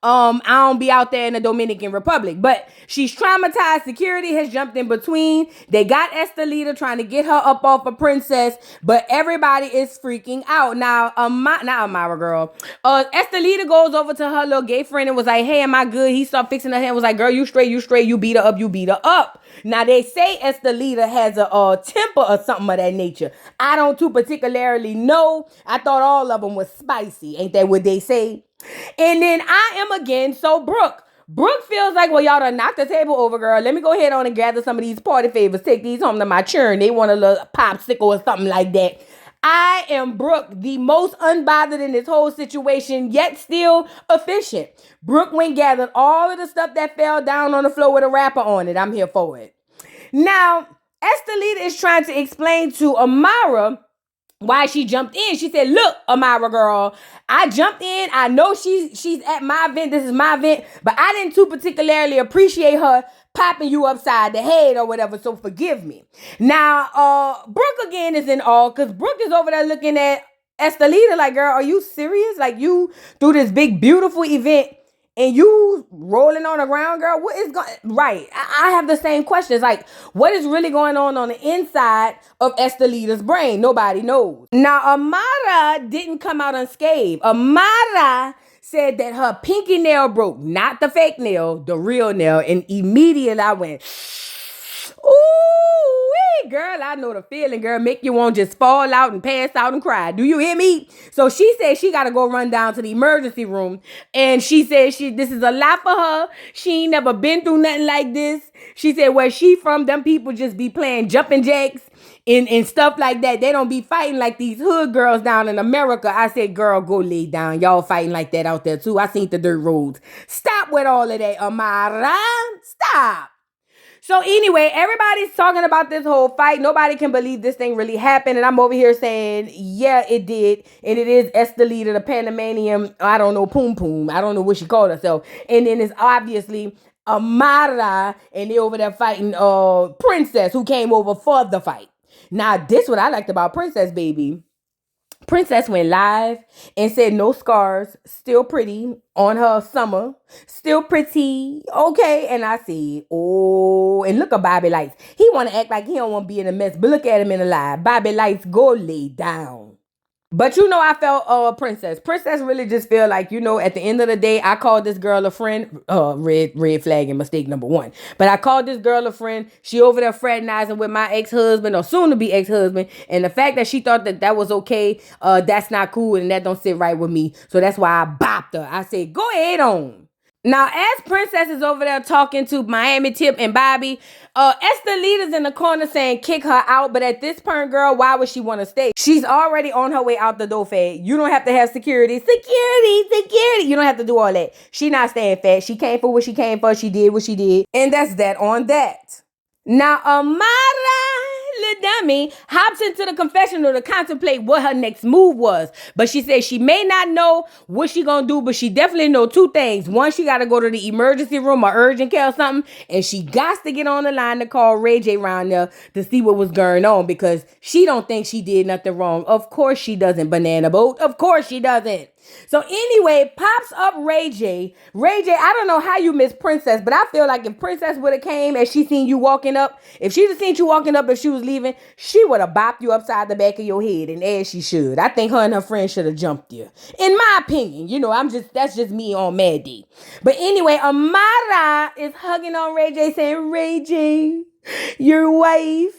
I don't be out there in the Dominican Republic. But she's traumatized. Security has jumped in between. They got Estelita trying to get her up off a princess, but everybody is freaking out. Now, not Amara, girl. Estelita goes over to her little gay friend and was like, hey, am I good? He started fixing her hand, was like, girl, you straight, you beat her up. Now, they say Estelita has a temper or something of that nature. I don't too particularly know. I thought all of them was spicy. Ain't that what they say? And then I am again, so Brooke. Brooke feels like, well, y'all done knocked the table over, girl. Let me go ahead on and gather some of these party favors. Take these home to my churn. They want a little popsicle or something like that. I am Brooke, the most unbothered in this whole situation, yet still efficient. Brooke went gathered all of the stuff that fell down on the floor with a wrapper on it. I'm here for it. Now, Estelita is trying to explain to Amara why she jumped in. She said, look, Amara girl, I jumped in. I know she's at my event. This is my event. But I didn't too particularly appreciate her popping you upside the head or whatever. So forgive me. Now, Brooke again is in awe because Brooke is over there looking at Estelita like, girl, are you serious? Like, you do this big, beautiful event and you rolling on the ground, girl, what is going right? I have the same questions. Like, what is really going on the inside of Estelita's brain? Nobody knows. Now, Amara didn't come out unscathed. Amara said that her pinky nail broke, not the fake nail, the real nail. And immediately I went, ooh, girl, I know the feeling, girl. Make you want to just fall out and pass out and cry. Do you hear me? So she said she got to go run down to the emergency room. And she said this is a lot for her. She ain't never been through nothing like this. She said where she from, them people just be playing jumping jacks and stuff like that. They don't be fighting like these hood girls down in America. I said, girl, go lay down. Y'all fighting like that out there too. I seen the dirt roads. Stop with all of that, Amara. Stop. So anyway, everybody's talking about this whole fight. Nobody can believe this thing really happened. And I'm over here saying, yeah, it did. And it is Estelita, the Panamanian, I don't know, Poom Poom. I don't know what she called herself. And then it's obviously Amara, and they over there fighting Princess, who came over for the fight. Now, this what I liked about Princess, baby. Princess went live and said no scars, still pretty on her summer, still pretty, okay. And I said, oh, and look at Bobby Lights. He want to act like he don't want to be in a mess, but look at him in the live. Bobby Lights, go lay down. But you know, I felt Princess. Princess really just feel like, you know, at the end of the day, I called this girl a friend. Red flag and mistake number one. But I called this girl a friend. She over there fraternizing with my ex-husband or soon to be ex-husband. And the fact that she thought that was okay, that's not cool and that don't sit right with me. So that's why I bopped her. I said, go ahead on. Now, as Princess is over there talking to Miami Tip and Bobby, Estelita's in the corner saying kick her out. But at this point, girl, why would she want to stay? She's already on her way out the door, fat. You don't have to have security. Security. You don't have to do all that. She not staying fat. She came for what she came for. She did what she did. And that's that on that. Now, Amara, little dummy, hops into the confessional to contemplate what her next move was. But she said she may not know what she gonna do, but she definitely know two things. One, she gotta go to the emergency room or urgent care or something, and she got to get on the line to call Ray J around there to see what was going on because she don't think she did nothing wrong. Of course she doesn't, Banana Boat. Of course she doesn't. So anyway, pops up Ray J. Ray J, I don't know how you miss Princess, but I feel like if Princess would have came and she seen you walking up, if she'd have seen you walking up if she was leaving, she would have bopped you upside the back of your head, and as she should. I think her and her friend should have jumped you. In my opinion, you know, that's just me on Mad D. But anyway, Amara is hugging on Ray J saying, Ray J, your wife,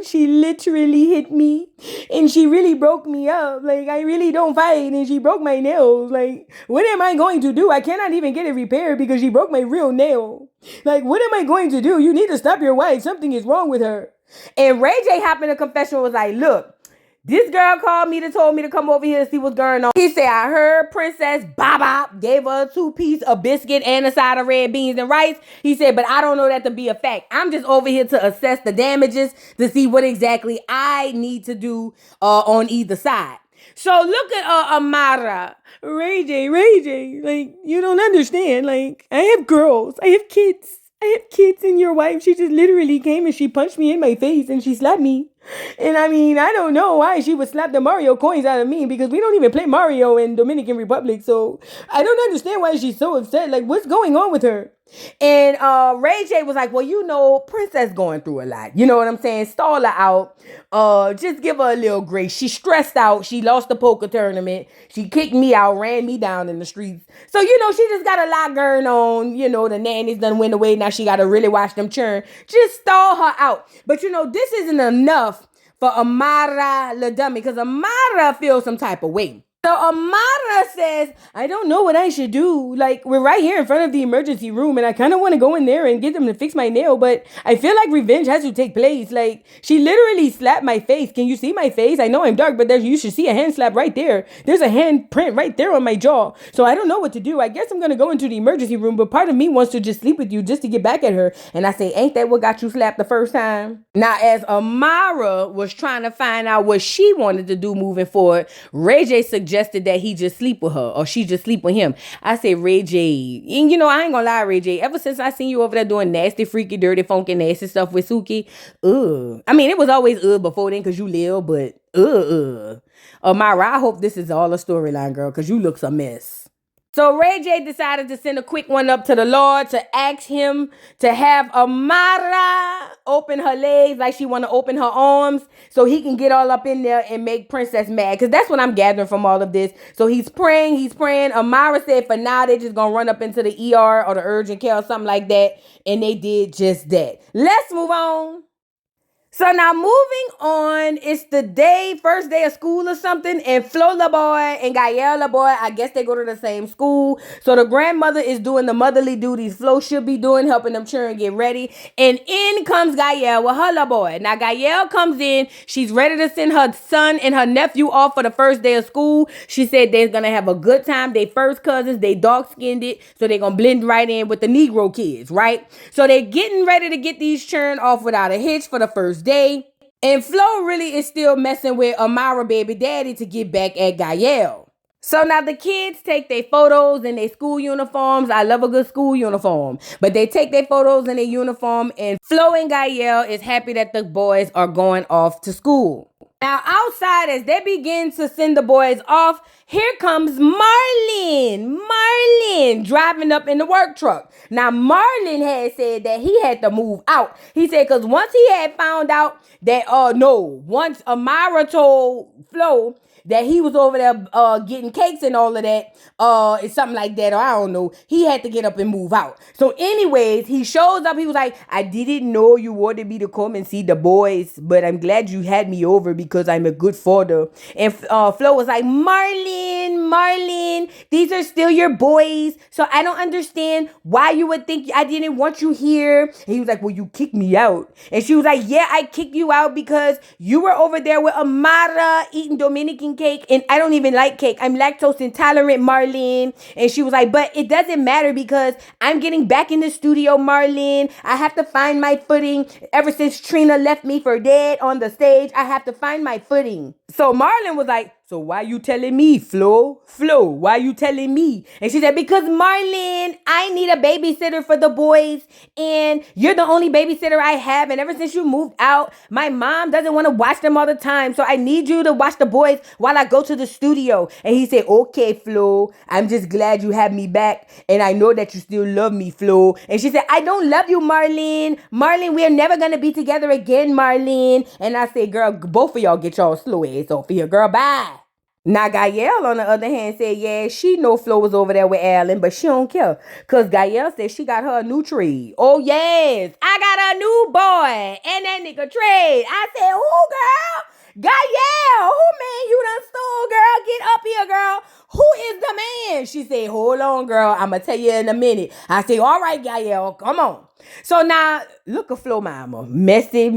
she literally hit me and she really broke me up. Like, I really don't fight and she broke my nails. Like, what am I going to do? I cannot even get it repaired because she broke my real nail. Like, what am I going to do? You need to stop your wife. Something is wrong with her. And Ray J hopped in the confessional was like, look, this girl called me to told me to come over here to see what's going on. He said, I heard Princess Bop gave her a 2-piece, a biscuit, and a side of red beans and rice. He said, but I don't know that to be a fact. I'm just over here to assess the damages to see what exactly I need to do on either side. So look at Amara. Ray J, like, you don't understand. Like, I have girls. I have kids. I have kids and your wife, she just literally came and she punched me in my face and she slapped me. And I mean, I don't know why she would slap the Mario coins out of me because we don't even play Mario in Dominican Republic. So I don't understand why she's so upset. Like, what's going on with her? And Ray J was like, well, you know, Princess going through a lot. You know what I'm saying? Stall her out. Just give her a little grace. She stressed out. She lost the poker tournament. She kicked me out, ran me down in the streets. So, you know, she just got a lot going on. You know, the nannies done went away. Now she got to really watch them churn. Just stall her out. But, you know, this isn't enough for Amara the dummy because Amara feels some type of way. So Amara says, I don't know what I should do. Like, we're right here in front of the emergency room, and I kind of want to go in there and get them to fix my nail, but I feel like revenge has to take place. Like, she literally slapped my face. Can you see my face? I know I'm dark, but you should see a hand slap right there. There's a hand print right there on my jaw. So I don't know what to do. I guess I'm going to go into the emergency room, but part of me wants to just sleep with you just to get back at her. And I say, ain't that what got you slapped the first time? Now, as Amara was trying to find out what she wanted to do moving forward, Ray J suggested that he just sleep with her or she just sleep with him. I said, Ray J, and you know, I ain't gonna lie, Ray J, ever since I seen you over there doing nasty, freaky, dirty, funky, nasty stuff with Suki, I mean, it was always before then because you live, but Amara, I hope this is all a storyline, girl, because you looks a mess. So Ray J decided to send a quick one up to the Lord to ask him to have Amara open her legs like she want to open her arms so he can get all up in there and make Princess mad. Because that's what I'm gathering from all of this. So he's praying. Amara said for now they just going to run up into the ER or the urgent care or something like that. And they did just that. Let's move on. So now moving on, it's the first day of school or something, and Flo la boy and Gelle la boy, I guess they go to the same school. So the grandmother is doing the motherly duties Flo should be doing, helping them children get ready. And in comes Gelle with her la boy. Now Gelle comes in, she's ready to send her son and her nephew off for the first day of school. She said they're gonna have a good time. They first cousins, they dark-skinned it, so they're gonna blend right in with the Negro kids, right? So they're getting ready to get these children off without a hitch for the first day. And Flo really is still messing with Amara baby daddy to get back at Gelle. So now the kids take their photos in their school uniforms. I love a good school uniform. But they take their photos in their uniform, and Flo and Gelle is happy that the boys are going off to school. Now, outside, as they begin to send the boys off, here comes Marlin. Marlin driving up in the work truck. Now, Marlin had said that he had to move out. He said, because once he had found out that, once Amara told Flo that he was over there getting cakes and all of that, it's something like that, or I don't know. He had to get up and move out. So anyways, he shows up. He was like, I didn't know you wanted me to come and see the boys, but I'm glad you had me over because I'm a good father. And Flo was like, Marlin, these are still your boys. So I don't understand why you would think I didn't want you here. And he was like, well, you kicked me out. And she was like, yeah, I kicked you out because you were over there with Amara eating Dominican cake, and I don't even like cake. I'm lactose intolerant, Marlin. And she was like, but it doesn't matter because I'm getting back in the studio, Marlin. I have to find my footing. Ever since Trina left me for dead on the stage, I have to find my footing. So Marlin was like, so why you telling me, Flo? Flo, why you telling me? And she said, because Marlin, I need a babysitter for the boys, and you're the only babysitter I have, and ever since you moved out, my mom doesn't want to watch them all the time, so I need you to watch the boys while I go to the studio. And he said, okay, Flo, I'm just glad you have me back, and I know that you still love me, Flo. And she said, I don't love you, Marlin. Marlin, we're never going to be together again, Marlin. And I said, girl, both of y'all get y'all slow ass off here, girl, bye. Now, Gelle, on the other hand, said, yeah, she know Flo was over there with Alan, but she don't care. Because Gelle said she got her a new trade. Oh, yes, I got a new boy. And that nigga trade. I said, who, girl? Gelle, who man you done stole, girl? Get up here, girl. Who is the man? She said, hold on, girl. I'm going to tell you in a minute. I said, all right, Gelle, come on. So now, look at Flo mama. Messy.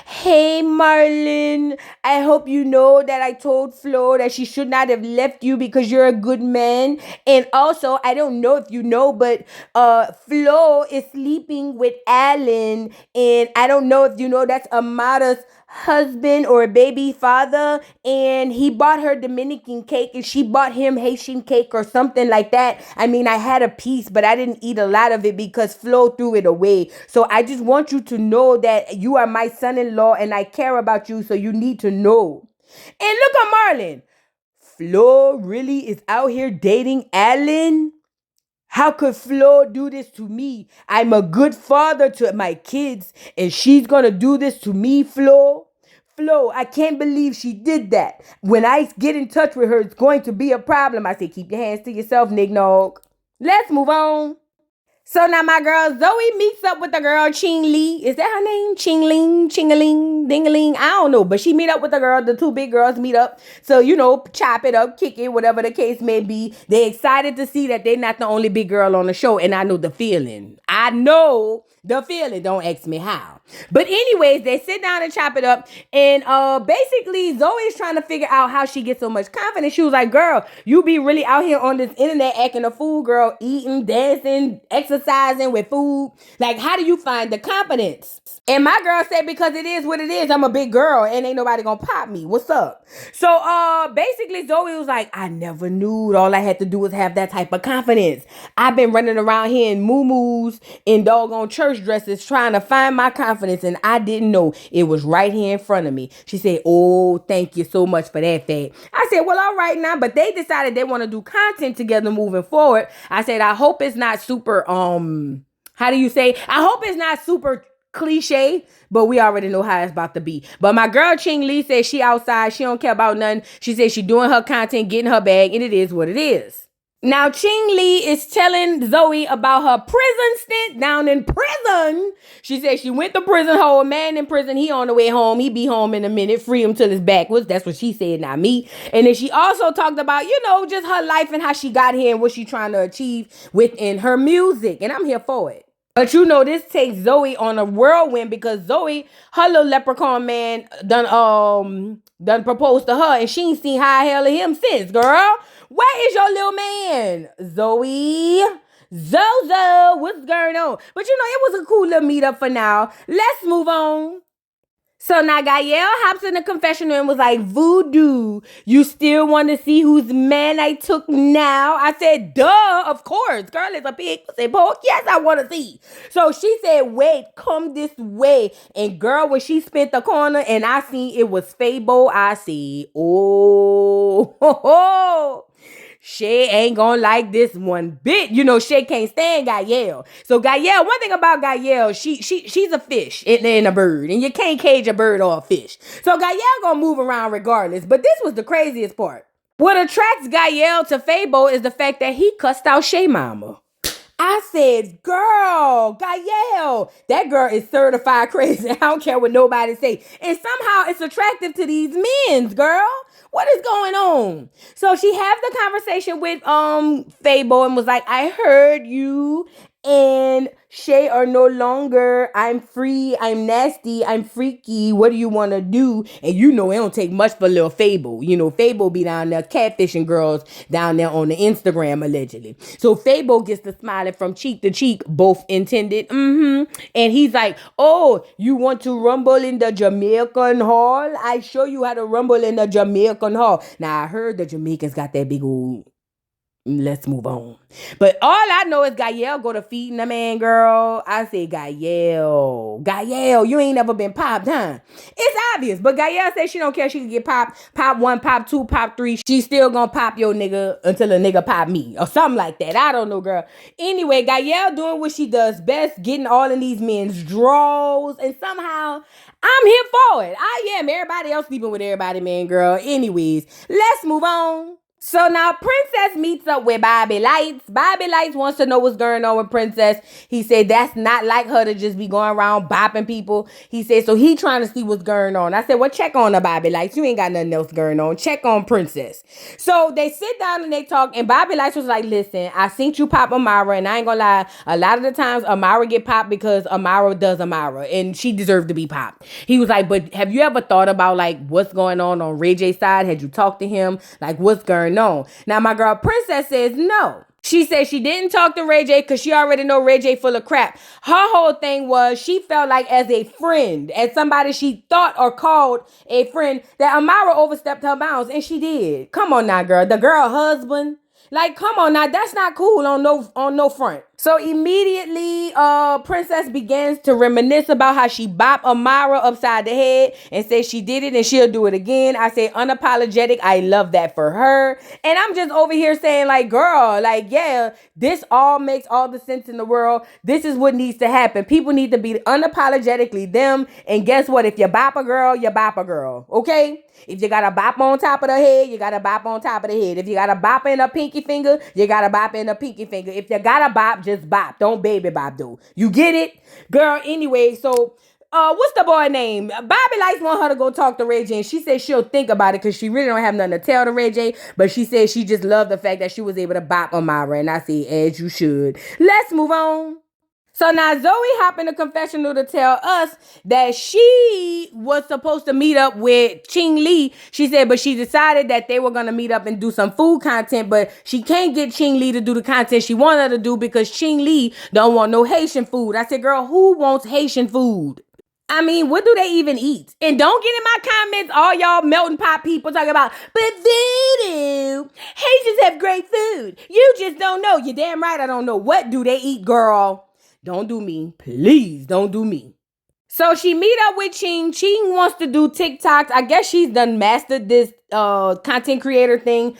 Hey, Marlin. I hope you know that I told Flo that she should not have left you because you're a good man. And also, I don't know if you know, but Flo is sleeping with Alan. And I don't know if you know that's Amara's husband or baby father, and he bought her Dominican cake and she bought him Haitian cake or something like that. I mean, I had a piece, but I didn't eat a lot of it because Flo threw it away. So I just want you to know that you are my son-in-law and I care about you, so you need to know. And look at Marlin. Flo really is out here dating Alan? How could Flo do this to me? I'm a good father to my kids, and she's gonna do this to me, Flo? Flo, I can't believe she did that. When I get in touch with her, it's going to be a problem. I say, keep your hands to yourself, Nignog. Let's move on. So now my girl Zoe meets up with the girl Ching Lee. Is that her name? Ching Ling, Chingaling, Dingaling? I don't know. But she meet up with the girl. The two big girls meet up. So, chop it up, kick it, whatever the case may be. They excited to see that they're not the only big girl on the show. And I know the feeling. I know the feeling. Don't ask me how. But anyways, they sit down and chop it up. And basically, Zoe's trying to figure out how she gets so much confidence. She was like, girl, you be really out here on this internet acting a fool, girl. Eating, dancing, exercising with food. Like, how do you find the confidence? And my girl said, because it is what it is. I'm a big girl and ain't nobody gonna pop me. What's up? So basically Zoe was like, I never knew. All I had to do was have that type of confidence. I've been running around here in muumuus, in doggone church dresses, trying to find my confidence, and I didn't know it was right here in front of me. She said, oh, thank you so much for that, Fab. I said, well, all right now, but they decided they want to do content together moving forward. I said, I hope it's not super, how do you say? I hope it's not super cliche, but we already know how it's about to be. But my girl Ching Lee says she outside. She don't care about nothing. She says she doing her content, getting her bag, and it is what it is. Now, Ching Lee is telling Zoe about her prison stint down in prison. She said she went to prison, whole man in prison. He on the way home. He be home in a minute. Free him till his back was. That's what she said, not me. And then she also talked about, just her life and how she got here and what she trying to achieve within her music. And I'm here for it. But this takes Zoe on a whirlwind because Zoe, her little leprechaun man done proposed to her and she ain't seen high hell of him since, girl. Where is your little man? Zoe? Zozo, what's going on? But it was a cool little meetup for now. Let's move on. So now Gelle hops in the confessional and was like, Voodoo, you still want to see whose man I took now? I said, duh, of course. Girl is a pig, pussy pork. Yes, I want to see. So she said, wait, come this way. And girl, when she spent the corner and I seen it was Fable, I see, oh, ho, ho. Shay ain't gonna like this one bit. Shay can't stand Gelle. So Gelle, one thing about Gelle, she's a fish and a bird. And you can't cage a bird or a fish. So Gelle gonna move around regardless. But this was the craziest part. What attracts Gelle to Fable is the fact that he cussed out Shay mama. I said, girl, Gelle, that girl is certified crazy. I don't care what nobody say. And somehow it's attractive to these men, girl. What is going on? So she has the conversation with Fable and was like, I heard you and Shay are no longer, I'm free, I'm nasty, I'm freaky, what do you want to do? And it don't take much for little Fable. Fable be down there catfishing girls down there on the Instagram allegedly. So Fable gets to smiling from cheek to cheek, both intended. And he's like, oh, you want to rumble in the Jamaican hall? I show you how to rumble in the Jamaican hall. Now I heard the Jamaicans got that big old... Let's move on. But all I know is Gelle go to feeding the man, girl. I say, Gelle, you ain't never been popped, huh? It's obvious, but Gelle says she don't care. She can get popped, pop 1, pop 2, pop 3. She's still gonna pop your nigga until a nigga pop me or something like that. I don't know, girl. Anyway, Gelle doing what she does best, getting all of these men's draws, and somehow I'm here for it. I am. Everybody else sleeping with everybody, man, girl. Anyways, let's move on. So now Princess meets up with Bobby Lights. Bobby Lights wants to know what's going on with Princess. He said that's not like her to just be going around bopping people. He said, so he trying to see what's going on. I said, well, check on the Bobby Lights. You ain't got nothing else going on. Check on Princess. So they sit down and they talk. And Bobby Lights was like, listen, I seen you pop Amara. And I ain't gonna lie, a lot of the times Amara get popped because Amara does Amara. And she deserved to be popped. He was like, but have you ever thought about like what's going on Ray J's side? Had you talked to him? Like what's going on? Now my girl Princess says no. She said she didn't talk to Ray J because she already know Ray J full of crap. Her whole thing was she felt like as a friend, as somebody she thought or called a friend, that Amara overstepped her bounds, and she did. Come on now, girl. The girl husband. Like, come on now, that's not cool on no front. So immediately, Princess begins to reminisce about how she bopped Amara upside the head and said she did it and she'll do it again. I say unapologetic. I love that for her. And I'm just over here saying like, girl, like, yeah, this all makes all the sense in the world. This is what needs to happen. People need to be unapologetically them. And guess what? If you bop a girl, you bop a girl. Okay? If you got a bop on top of the head, you got a bop on top of the head. If you got a bop in a pinky finger, you got a bop in a pinky finger. If you got a bop, just bop. Don't baby bop, though. You get it? Girl, anyway, so what's the boy name? Bobby likes want her to go talk to Ray J, and she said she'll think about it because she really don't have nothing to tell to Ray J, but she said she just loved the fact that she was able to bop Amara, and I say, as you should. Let's move on. So now Zoe hopped in the confessional to tell us that she was supposed to meet up with Ching Lee. She said, but she decided that they were going to meet up and do some food content, but she can't get Ching Lee to do the content she wanted her to do because Ching Lee don't want no Haitian food. I said, girl, who wants Haitian food? I mean, what do they even eat? And don't get in my comments, all y'all melting pot people talking about, but voodoo, Haitians have great food. You just don't know. You're damn right I don't know. What do they eat, girl? Don't do me. Please don't do me. So she meet up with Ching. Ching wants to do TikToks. I guess she's done mastered this content creator thing.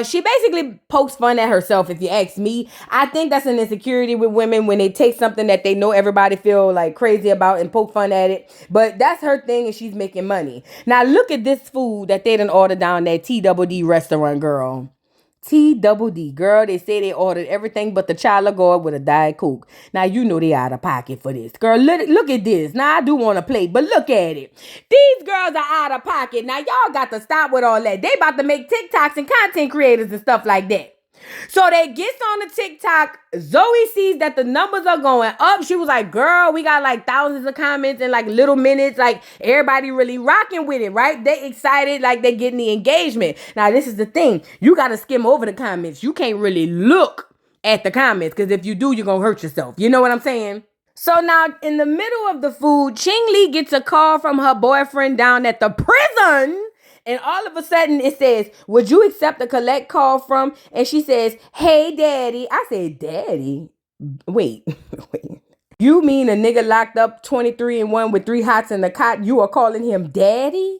She basically pokes fun at herself, if you ask me. I think that's an insecurity with women when they take something that they know everybody feel like crazy about and poke fun at it. But that's her thing and she's making money. Now look at this food that they done ordered down that TDD restaurant, girl. TDD, girl, they say they ordered everything but the child of God with a Diet Coke. Now, you know they out of pocket for this. Girl, look at this. Now, I do want to play, but look at it. These girls are out of pocket. Now, y'all got to stop with all that. They about to make TikToks and content creators and stuff like that. So they gets on the TikTok. Zoe sees that the numbers are going up. She was like, girl, we got like thousands of comments in like little minutes. Like everybody really rocking with it, right? They excited like they getting the engagement. Now, this is the thing. You got to skim over the comments. You can't really look at the comments because if you do, you're going to hurt yourself. You know what I'm saying? So now in the middle of the food, Ching Lee gets a call from her boyfriend down at the prison. And all of a sudden it says, would you accept a collect call from? And she says, hey, daddy. I said, daddy? Wait. You mean a nigga locked up 23 and 1 with 3 hots in the cot? You are calling him daddy?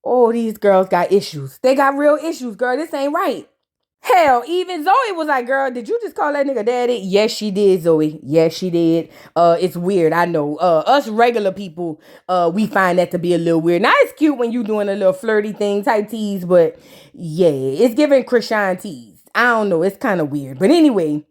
Oh, these girls got issues. They got real issues, girl. This ain't right. Hell, even Zoe was like, girl, did you just call that nigga daddy? Yes, she did, Zoe. Yes, she did. It's weird, I know. Us regular people, we find that to be a little weird. Now, it's cute when you doing a little flirty thing, type tease, but yeah, it's giving Krishan tease. I don't know, it's kind of weird. But anyway,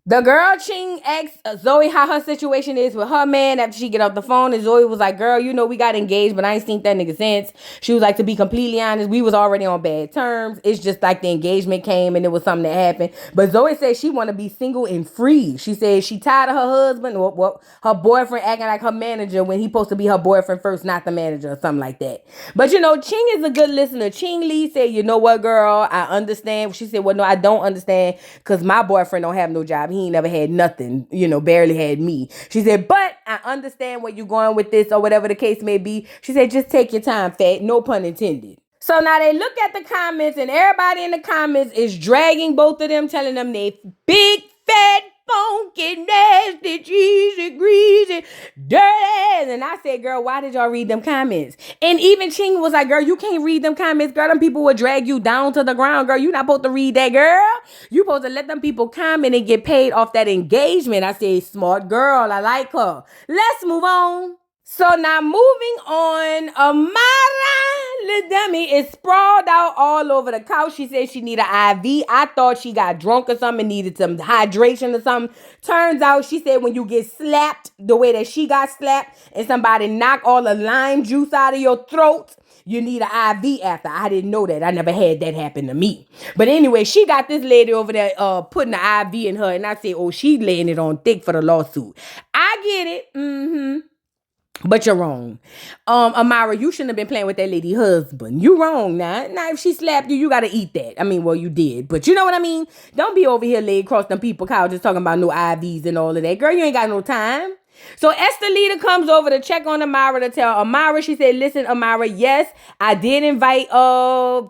the girl Ching asked Zoe how her situation is with her man after she get off the phone. And Zoe was like, girl, you know, we got engaged, but I ain't seen that nigga since. She was like, to be completely honest, we was already on bad terms. It's just like the engagement came and it was something that happened. But Zoe said she want to be single and free. She said she tired of her husband or her boyfriend acting like her manager when he supposed to be her boyfriend first, not the manager or something like that. But, you know, Ching is a good listener. Ching Lee said, you know what, girl, I understand. She said, well, no, I don't understand because my boyfriend don't have no job. He ain't never had nothing, you know, barely had me. She said, but I understand where you're going with this or whatever the case may be. She said, just take your time, fat. No pun intended. So now they look at the comments and everybody in the comments is dragging both of them, telling them they big, fat, funky, nasty, cheesy, greasy, dirty. And I said, girl, why did y'all read them comments? And even Ching was like, girl, you can't read them comments. Girl, them people will drag you down to the ground. Girl, you not supposed to read that, girl. You supposed to let them people comment and get paid off that engagement. I said, smart girl. I like her. Let's move on. So now moving on, Amara, little dummy, is sprawled out all over the couch. She said she need an IV. I thought she got drunk or something, needed some hydration or something. Turns out, she said when you get slapped the way that she got slapped and somebody knock all the lime juice out of your throat, you need an IV after. I didn't know that. I never had that happen to me. But anyway, she got this lady over there putting the IV in her. And I said, oh, she laying it on thick for the lawsuit. I get it. But you're wrong. Amara, you shouldn't have been playing with that lady husband. You wrong now. Now, if she slapped you, you gotta eat that. I mean, well, you did. But you know what I mean? Don't be over here laid across them people couches talking about no IVs and all of that. Girl, you ain't got no time. So Estelita comes over to check on Amara to tell Amara, she said, listen, Amara, yes, I did invite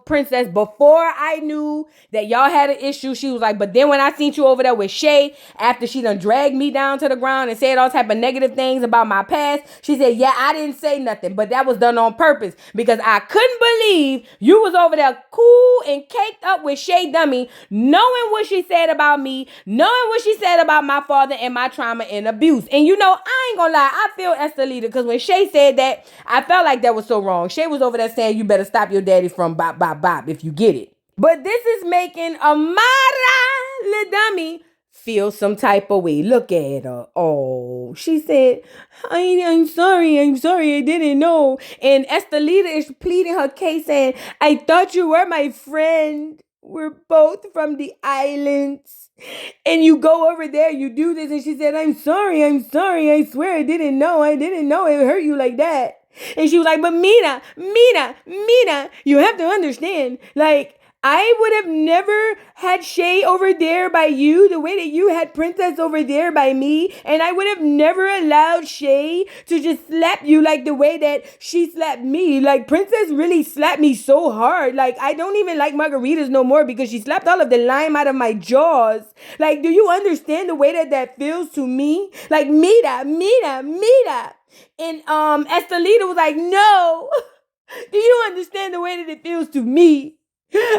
Princess before I knew that y'all had an issue. She was like, but then when I seen you over there with Shay, after she done dragged me down to the ground and said all type of negative things about my past, she said, yeah, I didn't say nothing, but that was done on purpose because I couldn't believe you was over there cool and caked up with Shay Dummy, knowing what she said about me, knowing what she said about my father and my trauma and abuse. And you know, I ain't gonna lie, I feel Estelita because when Shay said that, I felt like that was so wrong. Shay was over there saying you better stop your daddy from bop, bop, bop if you get it. But this is making Amara, little dummy, feel some type of way. Look at her. Oh, she said, I'm sorry, I didn't know. And Estelita is pleading her case saying, I thought you were my friend. We're both from the islands. And you go over there, you do this. And she said, I'm sorry. I swear I didn't know it hurt you like that. And she was like, but Mina, you have to understand, like, I would have never had Shay over there by you the way that you had Princess over there by me. And I would have never allowed Shay to just slap you like the way that she slapped me. Like, Princess really slapped me so hard. Like, I don't even like margaritas no more because she slapped all of the lime out of my jaws. Like, do you understand the way that that feels to me? Like, Mira. And Estelita was like, no. Do you understand the way that it feels to me?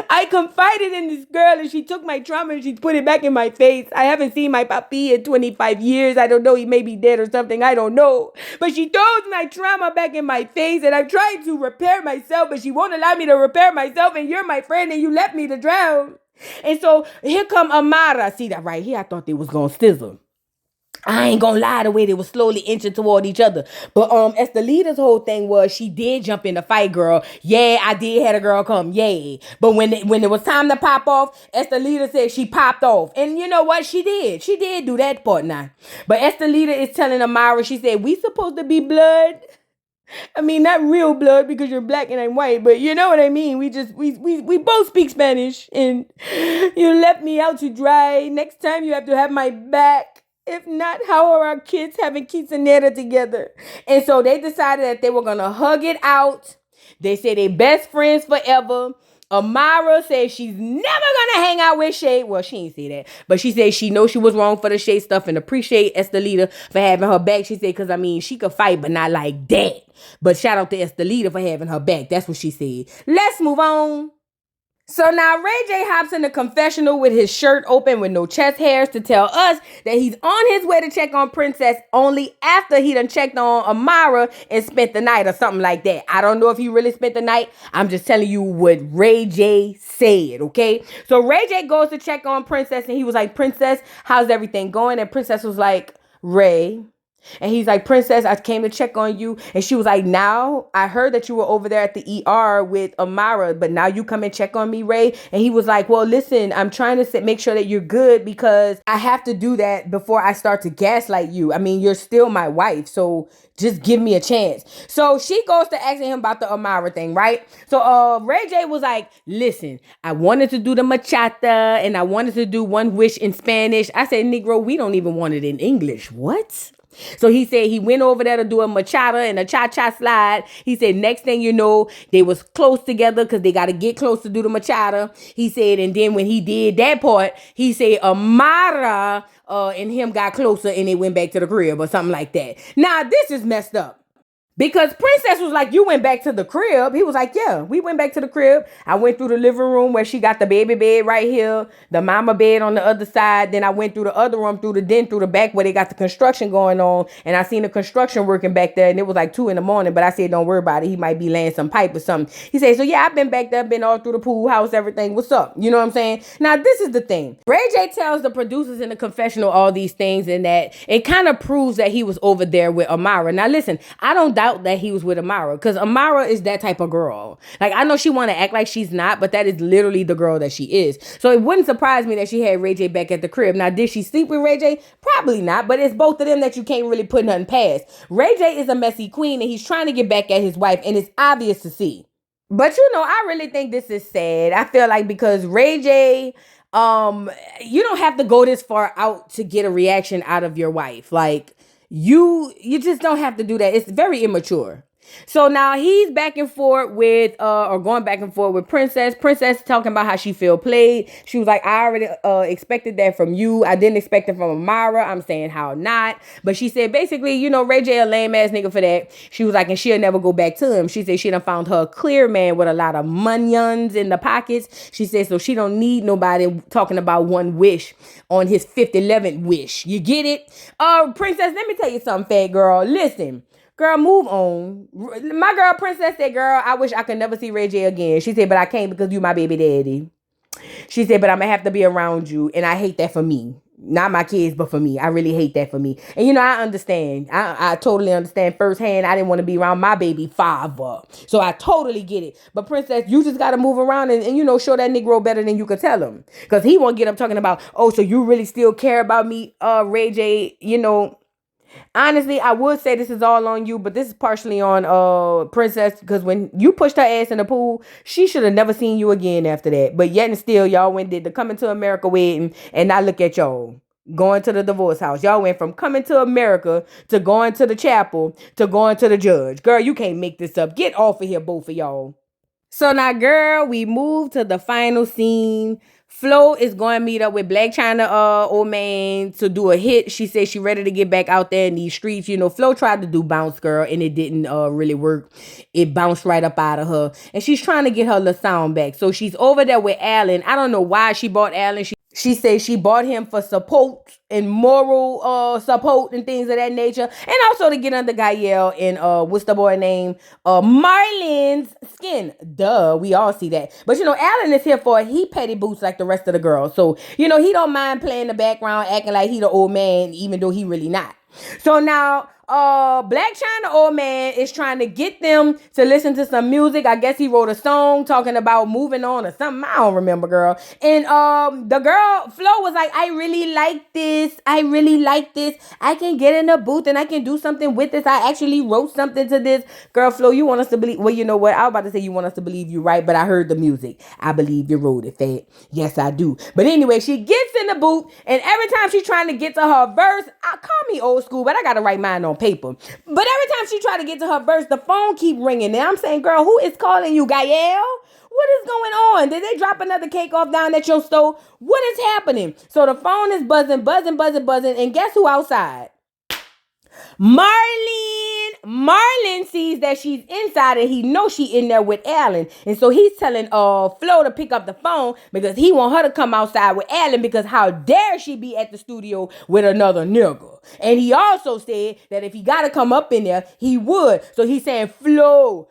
I confided in this girl and she took my trauma and she put it back in my face. I haven't seen my papi in 25 years. I don't know, he may be dead or something. I don't know. But she throws my trauma back in my face and I'm trying to repair myself, but she won't allow me to repair myself, and you're my friend and you left me to drown. And so here come Amara. See that right here? I thought they was gonna sizzle. I ain't gonna lie, the way they were slowly inching toward each other. But Estelita's whole thing was she did jump in the fight, girl. Yeah, I did have a girl come. Yeah. But when it was time to pop off, Estelita said she popped off. And you know what? She did. She did do that part now. But Estelita is telling Amara, she said, we supposed to be blood. I mean, not real blood because you're black and I'm white, but you know what I mean. We both speak Spanish and you left me out to dry. Next time you have to have my back. If not, how are our kids having quinceanera together? And so they decided that they were going to hug it out. They said they best friends forever. Amara said she's never going to hang out with Shay. Well, she didn't say that. But she said she knows she was wrong for the Shay stuff and appreciate Estelita for having her back. She said, because, I mean, she could fight, but not like that. But shout out to Estelita for having her back. That's what she said. Let's move on. So now Ray J hops in the confessional with his shirt open with no chest hairs to tell us that he's on his way to check on Princess only after he done checked on Amara and spent the night or something like that. I don't know if he really spent the night. I'm just telling you what Ray J said, okay? So Ray J goes to check on Princess and he was like, Princess, how's everything going? And Princess was like, Ray. And he's like, Princess, I came to check on you. And she was like, now I heard that you were over there at the ER with Amara, but now you come and check on me, Ray. And he was like, well, listen, I'm trying to make sure that you're good because I have to do that before I start to gaslight you. I mean, you're still my wife, so just give me a chance. So she goes to asking him about the Amara thing, right? So Ray J was like, listen, I wanted to do the machata and I wanted to do one wish in Spanish. I said, Negro, we don't even want it in English. What? So he said he went over there to do a machata and a cha-cha slide. He said next thing you know, they was close together because they got to get close to do the machata. He said, and then when he did that part, he said Amara and him got closer and they went back to the crib or something like that. Now, this is messed up. Because Princess was like, you went back to the crib. He was like, yeah, we went back to the crib. I went through the living room where she got the baby bed right here, the mama bed on the other side. Then I went through the other room, through the back where they got the construction going on. And I seen the construction working back there. And it was like 2 a.m. But I said, don't worry about it. He might be laying some pipe or something. He said, so yeah, I've been back there, been all through the pool house, everything. What's up? You know what I'm saying? Now, this is the thing. Ray J tells the producers in the confessional all these things and that it kind of proves that he was over there with Amara. Now, listen, I don't out that he was with Amara, because Amara is that type of girl. Like, I know she want to act like she's not, but that is literally the girl that she is. So it wouldn't surprise me that she had Ray J back at the crib. Now, did she sleep with Ray J? Probably not, but it's both of them that you can't really put nothing past. Ray J is a messy queen, and he's trying to get back at his wife, and it's obvious to see. But I really think this is sad. I feel like because Ray J, you don't have to go this far out to get a reaction out of your wife. Like, you just don't have to do that. It's very immature. So now he's back and forth with, or going back and forth with Princess. Princess talking about how she feel played. She was like, I already expected that from you. I didn't expect it from Amara. I'm saying how not. But she said, basically, Ray J a lame ass nigga for that. She was like, and she'll never go back to him. She said she done found her a clear man with a lot of monions in the pockets. She said, so she don't need nobody talking about one wish on his 11th wish. You get it? Princess, let me tell you something, fat girl. Listen. Girl, move on. My girl Princess said, girl, I wish I could never see Ray J again. She said, but I can't because you my baby daddy. She said, but I'm going to have to be around you. And I hate that for me. Not my kids, but for me. I really hate that for me. And I understand. I totally understand firsthand. I didn't want to be around my baby father. So I totally get it. But Princess, you just got to move around and show that Negro better than you could tell him. Because he won't get up talking about, oh, so you really still care about me, Ray J, Honestly, I would say this is all on you, but this is partially on Princess, because when you pushed her ass in the pool, she should have never seen you again after that. But yet and still, y'all went did the Coming to America wedding, and now look at y'all going to the divorce house. Y'all went from coming to America to going to the chapel to going to the judge. Girl, you can't make this up. Get off of here, both of y'all. So now, girl, we move to the final scene. Flo is going to meet up with Black China old man to do a hit. She says she ready to get back out there in these streets. Flo tried to do bounce, girl, and it didn't really work. It bounced right up out of her. And she's trying to get her little sound back. So she's over there with Alan. I don't know why she bought Alan. She says she bought him for support and moral support and things of that nature. And also to get under Gelle and what's the boy name? Marlin's skin. Duh, we all see that. But Alan is here for he petty boots like the rest of the girls. So, he don't mind playing the background, acting like he the old man, even though he really not. So now Black China old man is trying to get them to listen to some music. I guess he wrote a song talking about moving on or something. I don't remember, girl. And the girl Flo was like, I really like this. I can get in the booth and I can do something with this. I actually wrote something to this. Girl, Flo, you want us to believe? Well, you know what? I was about to say you want us to believe you, right? But I heard the music. I believe you wrote it, fat. Yes, I do. But anyway, she gets in the booth, and every time she's trying to get to her verse, call me old school, but I gotta write mine on paper. But every time she try to get to her verse, the phone keep ringing. And I'm saying, girl, who is calling you, Gelle? What is going on? Did they drop another cake off down at your store? What is happening? So the phone is buzzing. And guess who outside? Marlin sees that she's inside and he knows she in there with Alan. And so he's telling Flo to pick up the phone because he want her to come outside with Alan, because how dare she be at the studio with another nigga. And he also said that if he got to come up in there, he would. So he's saying, Flo,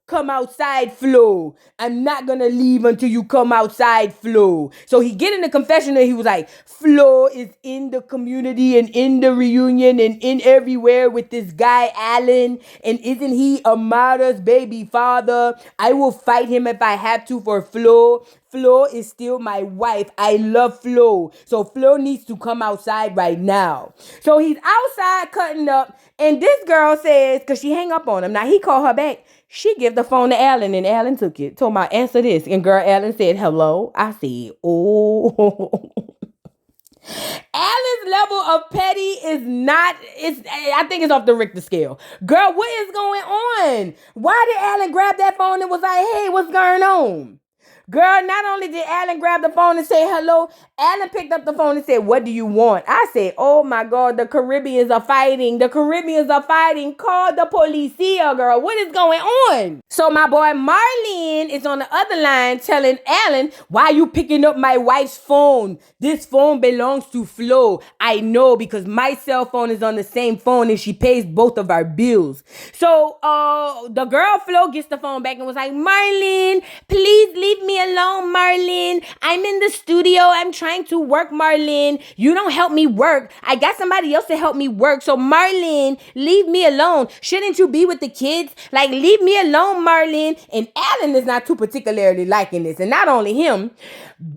come outside, Flo. I'm not gonna leave until you come outside, Flo. So he get in the confessional. He was like, Flo is in the community and in the reunion and in everywhere with this guy, Alan. And isn't he Amara's baby father? I will fight him if I have to for Flo. Flo is still my wife. I love Flo. So Flo needs to come outside right now. So he's outside cutting up. And this girl says, because she hang up on him. Now he called her back. She give the phone to Alan and Alan took it. Told my answer this. And girl, Alan said, hello. I said, oh. Alan's level of petty is not, I think it's off the Richter scale. Girl, what is going on? Why did Alan grab that phone and was like, hey, what's going on? Girl, not only did Alan grab the phone and say hello, Alan picked up the phone and said, what do you want? I said, oh my God, the Caribbeans are fighting. Call the policia, girl. What is going on? So my boy Marlin is on the other line telling Alan, why you picking up my wife's phone? This phone belongs to Flo. I know, because my cell phone is on the same phone and she pays both of our bills. So the girl Flo gets the phone back and was like, Marlin, please leave me me alone, Marlin. I'm in the studio. I'm trying to work, Marlin. You don't help me work. I got somebody else to help me work. So, Marlin, leave me alone. Shouldn't you be with the kids? Like, leave me alone, Marlin. And Alan is not too particularly liking this. And not only him,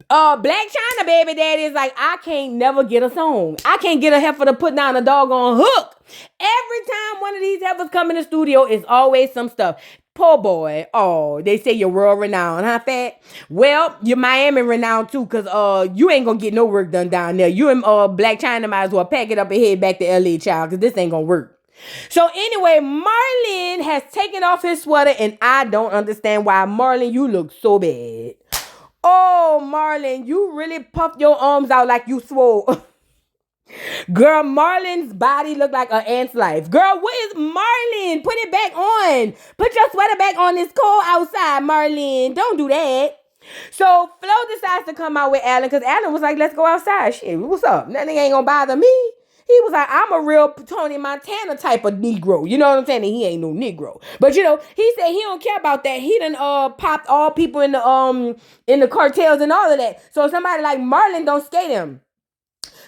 Black China baby daddy is like, I can't never get a song. I can't get a heifer to put down a doggone hook. Every time one of these heifers come in the studio, it's always some stuff. Poor boy. Oh, they say you're world renowned, huh, Fat? Well, you're Miami renowned too, cause you ain't gonna get no work done down there. You and Black China might as well pack it up and head back to LA, child, cause this ain't gonna work. So anyway, Marlin has taken off his sweater, and I don't understand why. Marlin, you look so bad. Oh, Marlin, you really puffed your arms out like you swole. Girl, Marlin's body looked like an ant's life. Girl, what is Marlin? Put it back on. Put your sweater back on. It's cold outside, Marlin. Don't do that. So Flo decides to come out with Alan because Alan was like, let's go outside. Shit, what's up? Nothing ain't gonna bother me. He was like, I'm a real Tony Montana type of Negro. You know what I'm saying? And he ain't no Negro. But you know, he said he don't care about that. He done popped all people in the cartels and all of that. So somebody like Marlin don't skate him.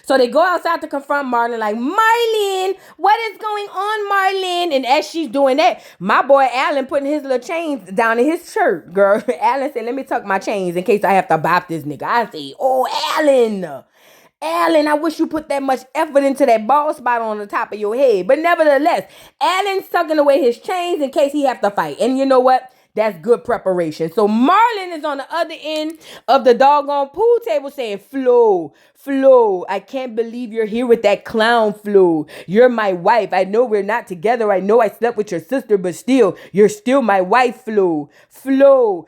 So they go outside to confront Marlin, like, Marlin, what is going on, Marlin? And as she's doing that, my boy Alan putting his little chains down in his shirt, girl. Alan said, let me tuck my chains in case I have to bop this nigga. I say, oh, Alan, I wish you put that much effort into that bald spot on the top of your head. But nevertheless, Alan's tucking away his chains in case he have to fight. And you know what? That's good preparation. So Marlin is on the other end of the doggone pool table saying, Flo, I can't believe you're here with that clown, Flo. You're my wife. I know we're not together. I know I slept with your sister, but still, you're still my wife, Flo. Flo,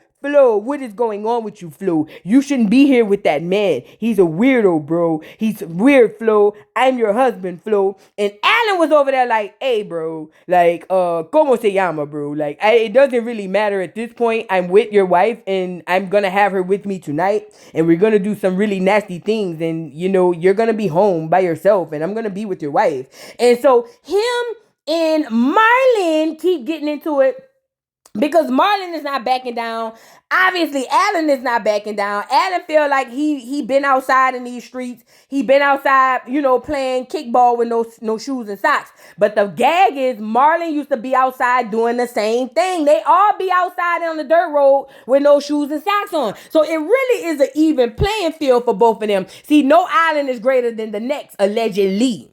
what is going on with you, Flo? You shouldn't be here with that man. He's a weirdo, bro. He's weird, Flo. I'm your husband, Flo. And Alan was over there like, hey, bro. Like, como se llama, bro? Like, it doesn't really matter at this point. I'm with your wife, and I'm going to have her with me tonight. And we're going to do some really nasty things. And, you know, you're going to be home by yourself, and I'm going to be with your wife. And so him and Marlin keep getting into it. Because Marlin is not backing down. Obviously, Alan is not backing down. Alan feel like he been outside in these streets. He been outside, you know, playing kickball with no shoes and socks. But the gag is Marlin used to be outside doing the same thing. They all be outside on the dirt road with no shoes and socks on. So it really is an even playing field for both of them. See, no island is greater than the next, allegedly.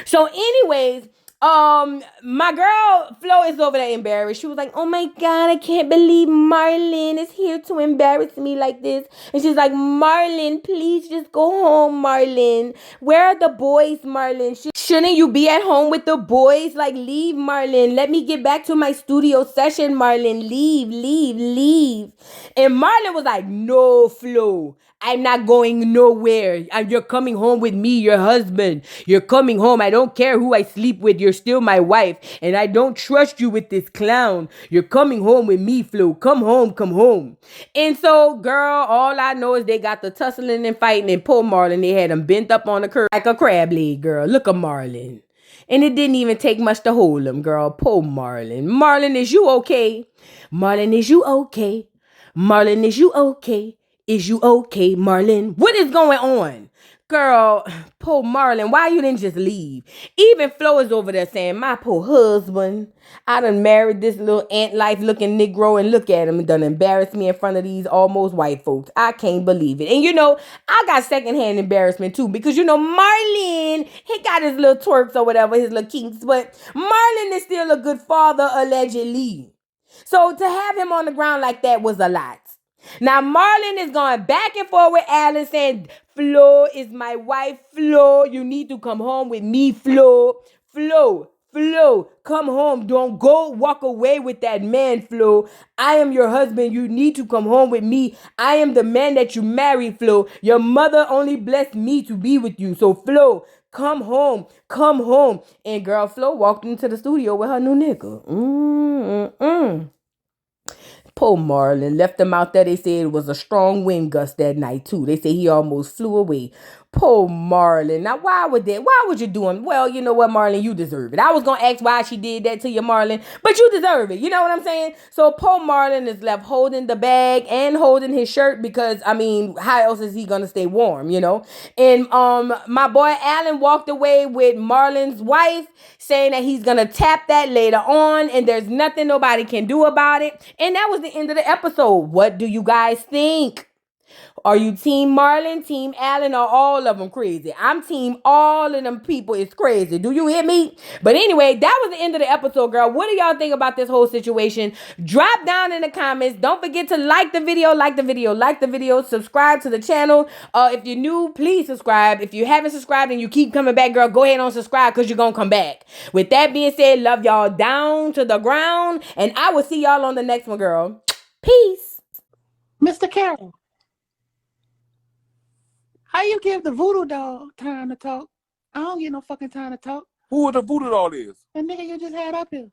So anyways, my girl Flo is over there embarrassed. She was like, oh my God, I can't believe Marlin is here to embarrass me like this. And she's like, Marlin, please just go home, Marlin. Where are the boys, Marlin? Shouldn't you be at home with the boys? Like, leave, Marlin. Let me get back to my studio session, Marlin. Leave. And Marlin was like, no, Flo. I'm not going nowhere. You're coming home with me, your husband. You're coming home. I don't care who I sleep with. You're still my wife. And I don't trust you with this clown. You're coming home with me, Flo. Come home. And so, girl, all I know is they got the tussling and fighting, and poor Marlin, they had him bent up on the curb like a crab leg, girl. Look at Marlin. And it didn't even take much to hold him, girl. Poor Marlin. Marlin, is you okay? Marlin, is you okay? Marlin, is you okay? Is you okay, Marlin? What is going on? Girl, poor Marlin, why you didn't just leave? Even Flo is over there saying, my poor husband. I done married this little ant life looking Negro, and look at him. He done embarrassed me in front of these almost white folks. I can't believe it. And you know, I got secondhand embarrassment too, because you know, Marlin, he got his little twerks or whatever, his little kinks, but Marlin is still a good father, allegedly. So to have him on the ground like that was a lot. Now, Marlin is going back and forth with Alan saying, Flo is my wife. Flo, you need to come home with me, Flo. Flo, come home. Don't go walk away with that man, Flo. I am your husband. You need to come home with me. I am the man that you married, Flo. Your mother only blessed me to be with you. So, Flo, come home. And girl, Flo walked into the studio with her new nigga. Poor Marlin left him out there. They said it was a strong wind gust that night too. They say he almost flew away. Poor Marlin. Now, why would you do him? Well, you know what, Marlin, you deserve it. I was gonna ask why she did that to you, Marlin, but you deserve it. You know what I'm saying? So poor Marlin is left holding the bag and holding his shirt because I mean, how else is he gonna stay warm? You know? And my boy Alan walked away with Marlin's wife, saying that he's gonna tap that later on, and there's nothing nobody can do about it. And that was the end of the episode. What do you guys think? Are you team Marlin, team Allen, or all of them crazy? I'm team all of them people is crazy. Do you hear me? But anyway, that was the end of the episode, girl. What do y'all think about this whole situation? Drop down in the comments. Don't forget to like the video, subscribe to the channel. If you're new, please subscribe. If you haven't subscribed and you keep coming back, girl, go ahead and subscribe because you're going to come back. With that being said, love y'all down to the ground. And I will see y'all on the next one, girl. Peace. Mr. Carroll. How you give the voodoo doll time to talk? I don't get no fucking time to talk. Who the voodoo doll is? The nigga you just had up here.